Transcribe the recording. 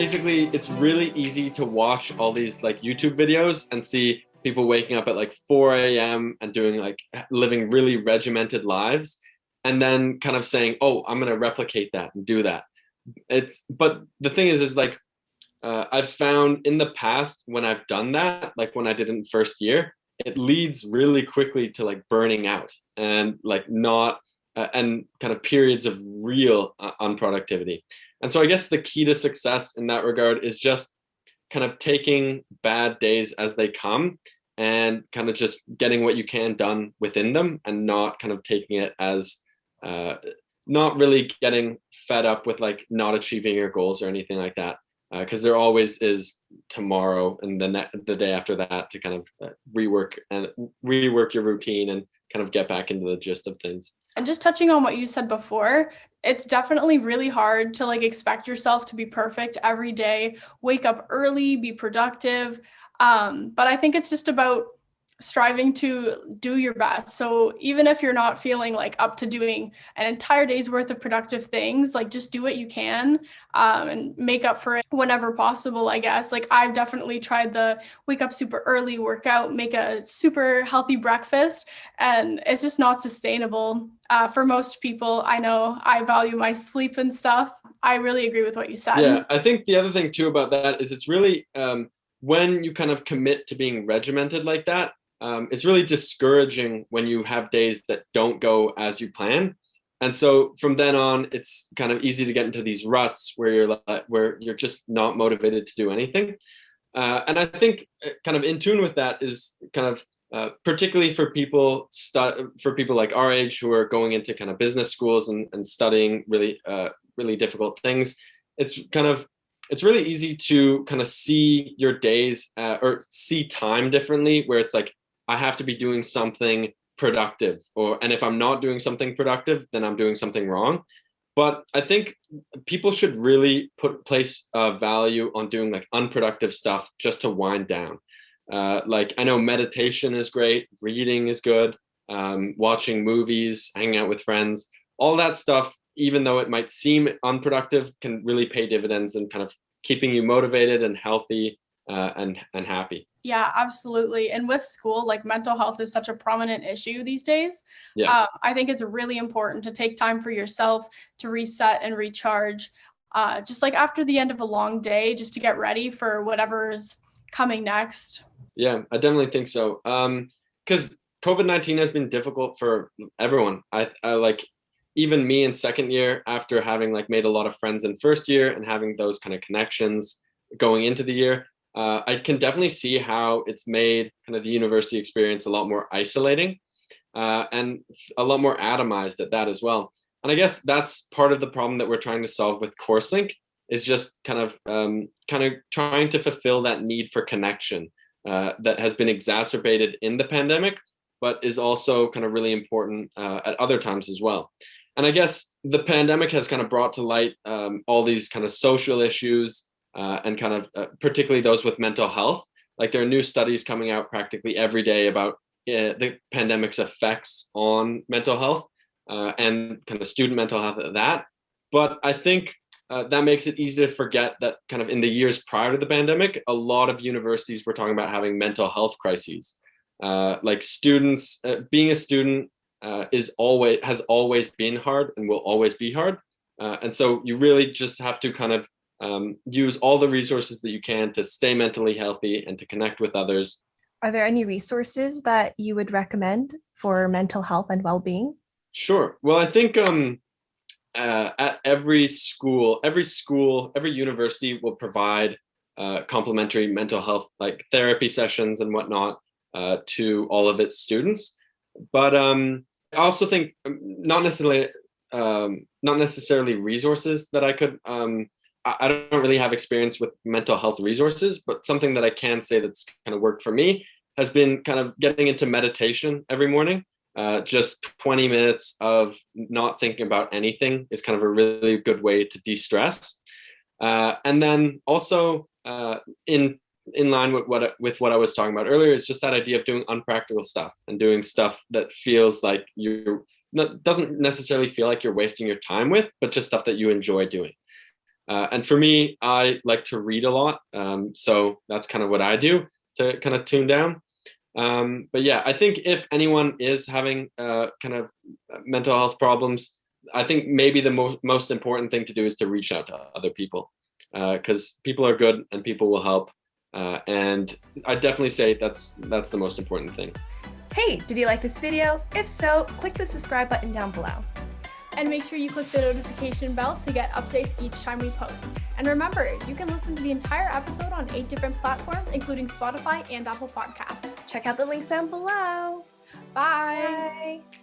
basically it's really easy to watch all these like YouTube videos and see people waking up at like 4 a.m. and doing like living really regimented lives and then kind of saying, oh, I'm going to replicate that and do that. But the thing is like, I've found in the past when I've done that, like when I did in first year, it leads really quickly to like burning out and like not, and kind of periods of real unproductivity. And so I guess the key to success in that regard is just kind of taking bad days as they come and kind of just getting what you can done within them and not kind of taking it as not really getting fed up with like not achieving your goals or anything like that. Because there always is tomorrow and the day after that to kind of rework your routine and kind of get back into the gist of things. And just touching on what you said before, it's definitely really hard to like expect yourself to be perfect every day, wake up early, be productive. But I think it's just about striving to do your best. So even if you're not feeling like up to doing an entire day's worth of productive things, like just do what you can and make up for it whenever possible, I guess. Like I've definitely tried the wake up super early, work out, make a super healthy breakfast, and it's just not sustainable for most people. I know I value my sleep and stuff. I really agree with what you said. Yeah, I think the other thing too about that is it's really when you kind of commit to being regimented like that, it's really discouraging when you have days that don't go as you plan. And so from then on, it's kind of easy to get into these ruts where you're just not motivated to do anything. And I think kind of in tune with that is kind of particularly for people like our age who are going into kind of business schools and studying really difficult things. It's really easy to kind of see your days or see time differently, where it's like, I have to be doing something productive, and if I'm not doing something productive, then I'm doing something wrong. But I think people should really place value on doing like unproductive stuff just to wind down. Like I know meditation is great, reading is good, watching movies, hanging out with friends, all that stuff, even though it might seem unproductive, can really pay dividends and kind of keeping you motivated and healthy and happy. Yeah, absolutely. And with school, like mental health is such a prominent issue these days. Yeah. I think it's really important to take time for yourself to reset and recharge, just like after the end of a long day, just to get ready for whatever's coming next. Yeah, I definitely think so. Because COVID-19 has been difficult for everyone. I like even me in second year, after having like made a lot of friends in first year and having those kind of connections going into the year. I can definitely see how it's made kind of the university experience a lot more isolating and a lot more atomized at that as well. And I guess that's part of the problem that we're trying to solve with CourseLnk is just kind of trying to fulfill that need for connection that has been exacerbated in the pandemic, but is also kind of really important at other times as well. And I guess the pandemic has kind of brought to light all these kind of social issues and kind of particularly those with mental health. Like there are new studies coming out practically every day about the pandemic's effects on mental health and kind of student mental health at that. But I think that makes it easy to forget that kind of in the years prior to the pandemic, a lot of universities were talking about having mental health crises. Like students, being a student has always been hard and will always be hard. And so you really just have to kind of use all the resources that you can to stay mentally healthy and to connect with others. Are there any resources that you would recommend for mental health and well-being? Sure. Well, I think at every university will provide complimentary mental health like therapy sessions and whatnot to all of its students. But I also think not necessarily resources that I could. I don't really have experience with mental health resources, but something that I can say that's kind of worked for me has been kind of getting into meditation every morning. Just 20 minutes of not thinking about anything is kind of a really good way to de-stress. And then also in line with what I was talking about earlier is just that idea of doing unpractical stuff and doing stuff that feels like doesn't necessarily feel like you're wasting your time with, but just stuff that you enjoy doing. And for me, I like to read a lot. So that's kind of what I do to kind of tune down. But yeah, I think if anyone is having kind of mental health problems, I think maybe the most important thing to do is to reach out to other people, because people are good and people will help. And I definitely say that's the most important thing. Hey, did you like this video? If so, click the subscribe button down below. And make sure you click the notification bell to get updates each time we post. And remember, you can listen to the entire episode on 8 different platforms, including Spotify and Apple Podcasts. Check out the links down below. Bye. Bye.